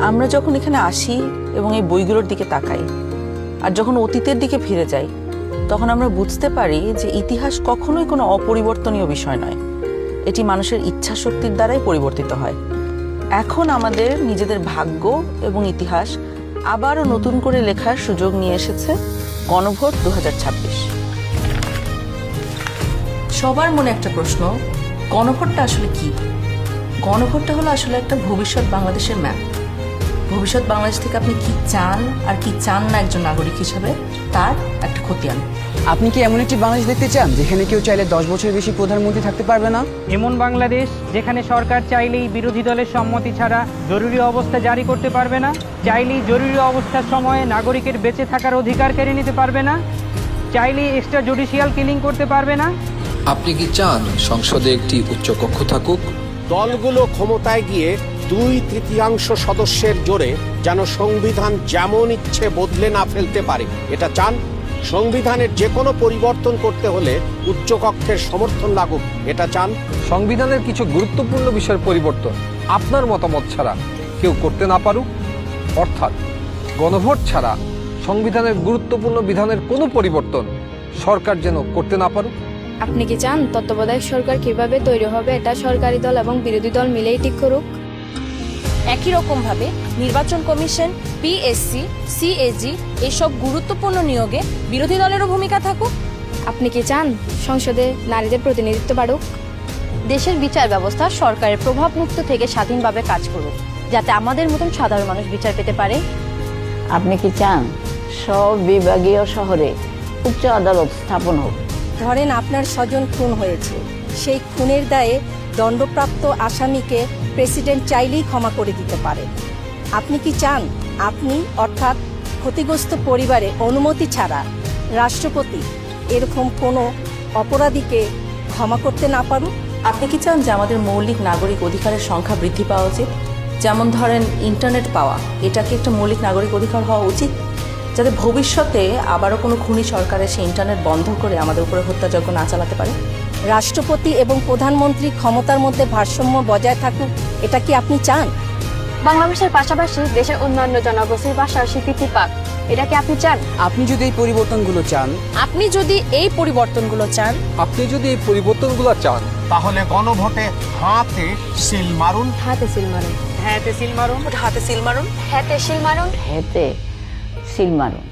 আমরা যখন এখানে আসি এবং এই বইগুলোর দিকে তাকাই আর যখন অতীতের দিকে ফিরে যাই, তখন আমরা বুঝতে পারি যে ইতিহাস কখনোই কোনো অপরিবর্তনীয় বিষয় নয়। এটি মানুষের ইচ্ছা শক্তির দ্বারাই পরিবর্তিত হয়। এখন আমাদের নিজেদের ভাগ্য এবং ইতিহাস আবারও নতুন করে লেখার সুযোগ নিয়ে এসেছে গণভোট 2026। সবার মনে একটা প্রশ্ন, গণভোটটা আসলে কি? গণভোটটা হলো আসলে একটা ভবিষ্যৎ বাংলাদেশের ম্যাপ। ভবিষ্যৎ বাংলাদেশ থেকে আপনি কি চান আর কি চান না একজন নাগরিক হিসাবে, তার একটা খতিয়ান। আপনি কি এমন একটি বাংলাদেশ দেখতে চান যেখানে কেউ চাইলে 10 বছরের বেশি প্রধানমন্ত্রী থাকতে পারবে না? এমন বাংলাদেশ যেখানে সরকার চাইলেই বিরোধী দলের সম্মতি ছাড়া জরুরি অবস্থা জারি করতে পারবে না, চাইলেই জরুরি অবস্থার সময়ে নাগরিকের বেঁচে থাকার অধিকার কেড়ে নিতে পারবে না, চাইলেই এক্সট্রা জুডিশিয়াল কিলিং করতে পারবে না? আপনি কি চান সংসদে একটি উচ্চকক্ষ থাকুক? দলগুলো ক্ষমতায় গিয়ে 2/3 সদস্যের জোরে যেন সংবিধান যেমন ইচ্ছে বদলে না ফেলতে পারে, এটা চান? সংবিধানের যে কোনো পরিবর্তন করতে হলে উচ্চকক্ষের সমর্থন লাগুক, এটা চান? সংবিধানের কিছু গুরুত্বপূর্ণ বিষয়ের পরিবর্তন আপনার মতামত ছাড়া কেউ করতে না পারুক, অর্থাৎ গণভোট ছাড়া সংবিধানের গুরুত্বপূর্ণ বিধানের কোনো পরিবর্তন সরকার যেন করতে না পারুক। আপনি কি চান তত্ত্বাবধায়ক সরকার কিভাবে তৈরি হবে এটা সরকারি দল এবং বিরোধী দল মিলেই ঠিক করুক? একই রকমভাবে নির্বাচন কমিশন, পিএসসি, সিএজি এসব গুরুত্বপূর্ণ নিয়োগে বিরোধী দলেরও ভূমিকা থাকুক? আপনি কি চান সংসদে নারীদের প্রতিনিধিত্ব বাড়ুক? দেশের বিচার ব্যবস্থা সরকারের প্রভাব মুক্ত থেকে স্বাধীনভাবে কাজ করুক, যাতে আমাদের মতন সাধারণ মানুষ বিচার পেতে পারে? আপনি কি চান সব বিভাগীয় শহরে উচ্চ আদালত স্থাপন হোক? ধরেন আপনার স্বজন খুন হয়েছে, সেই খুনের দায়ে দণ্ডপ্রাপ্ত আসামিকে প্রেসিডেন্ট চাইলেই ক্ষমা করে দিতে পারে। আপনি কি চান আপনি অর্থাৎ ক্ষতিগ্রস্ত পরিবারে অনুমতি ছাড়া রাষ্ট্রপতি এরকম কোনো অপরাধীকে ক্ষমা করতে না পারুক? আপনি কি চান যে আমাদের মৌলিক নাগরিক অধিকারের সংখ্যা বৃদ্ধি পাওয়া উচিত? যেমন ধরেন ইন্টারনেট পাওয়া, এটাকে একটা মৌলিক নাগরিক অধিকার হওয়া উচিত, যাতে ভবিষ্যতে আবারও কোনো খুনি সরকার এসে ইন্টারনেট বন্ধ করে আমাদের উপরে হত্যাযজ্ঞ না চালাতে পারে। রাষ্ট্রপতি এবং প্রধানমন্ত্রী ক্ষমতার মধ্যে ভারসাম্য বজায় থাকুক, এটা কি আপনি চান? বাংলাদেশের পাশাপাশি দেশের অন্যান্য জনগোষ্ঠীর ভাষার স্বীকৃতি পাক, এটা কি আপনি চান? আপনি যদি এই পরিবর্তনগুলো চান, আপনি যদি এই পরিবর্তনগুলো চান, তাহলে গণভোটে হাতে সিল মারুন। হাতে সিল মারুন। হাতে সিল মারুন। হাতে সিল মারুন। হেতে সিল মারুন।